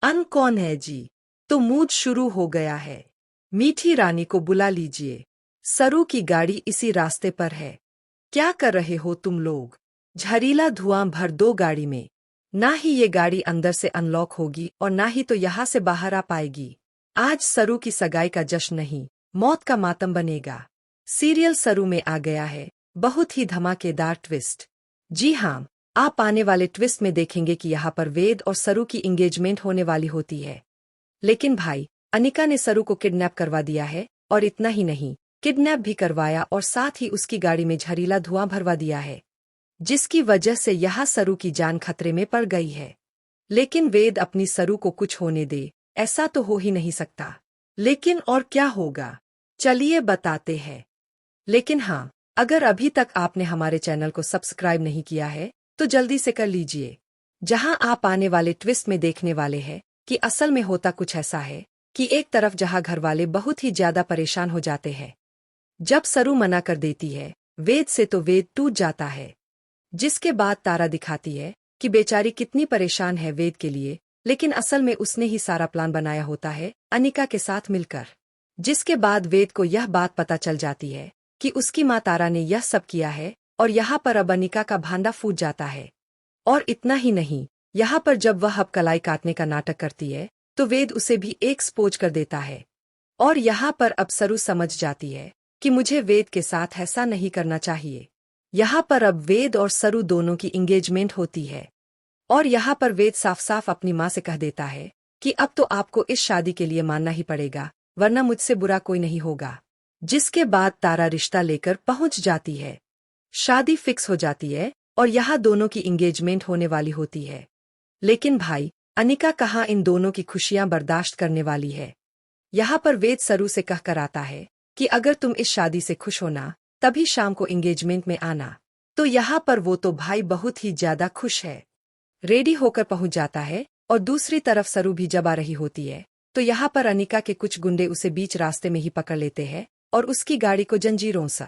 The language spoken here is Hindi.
अन कौन है जी? तो मूड शुरू हो गया है। मीठी रानी को बुला लीजिए। सरू की गाड़ी इसी रास्ते पर है। क्या कर रहे हो तुम लोग? जहरीला धुआं भर दो गाड़ी में। ना ही ये गाड़ी अंदर से अनलॉक होगी और ना ही तो यहाँ से बाहर आ पाएगी। आज सरू की सगाई का जश्न नहीं, मौत का मातम बनेगा। सीरियल सरू में आ गया है बहुत ही धमाकेदार ट्विस्ट। जी हाँ, आप आने वाले ट्विस्ट में देखेंगे कि यहाँ पर वेद और सरू की इंगेजमेंट होने वाली होती है। लेकिन भाई, अनिका ने सरू को किडनैप करवा दिया है, और इतना ही नहीं, किडनैप भी करवाया और साथ ही उसकी गाड़ी में जहरीला धुआं भरवा दिया है, जिसकी वजह से यहाँ सरू की जान खतरे में पड़ गई है। लेकिन वेद अपनी सरू को कुछ होने दे, ऐसा तो हो ही नहीं सकता। लेकिन और क्या होगा, चलिए बताते हैं। लेकिन हाँ, अगर अभी तक आपने हमारे चैनल को सब्सक्राइब नहीं किया है तो जल्दी से कर लीजिए। जहां आप आने वाले ट्विस्ट में देखने वाले हैं कि असल में होता कुछ ऐसा है कि एक तरफ जहां घरवाले बहुत ही ज्यादा परेशान हो जाते हैं जब सरू मना कर देती है वेद से, तो वेद टूट जाता है। जिसके बाद तारा दिखाती है कि बेचारी कितनी परेशान है वेद के लिए, लेकिन असल में उसने ही सारा प्लान बनाया होता है अनिका के साथ मिलकर। जिसके बाद वेद को यह बात पता चल जाती है कि उसकी माँ तारा ने यह सब किया है, और यहाँ पर अब अनिका का भांडा फूट जाता है। और इतना ही नहीं, यहाँ पर जब वह अब कलाई काटने का नाटक करती है तो वेद उसे भी एक्सपोज कर देता है। और यहाँ पर अब सरू समझ जाती है कि मुझे वेद के साथ ऐसा नहीं करना चाहिए। यहाँ पर अब वेद और सरू दोनों की इंगेजमेंट होती है, और यहाँ पर वेद साफ साफ अपनी माँ से कह देता है कि अब तो आपको इस शादी के लिए मानना ही पड़ेगा, वरना मुझसे बुरा कोई नहीं होगा। जिसके बाद तारा रिश्ता लेकर पहुंच जाती है। शादी फिक्स हो जाती है और यहाँ दोनों की इंगेजमेंट होने वाली होती है। लेकिन भाई, अनिका कहाँ इन दोनों की खुशियां बर्दाश्त करने वाली है। यहाँ पर वेद सरू से कहकर आता है कि अगर तुम इस शादी से खुश होना तभी शाम को इंगेजमेंट में आना। तो यहाँ पर वो तो भाई बहुत ही ज्यादा खुश है, रेडी होकर पहुंच जाता है। और दूसरी तरफ सरू भी जब आ रही होती है तो यहाँ पर अनिका के कुछ गुंडे उसे बीच रास्ते में ही पकड़ लेते हैं और उसकी गाड़ी को जंजीरों से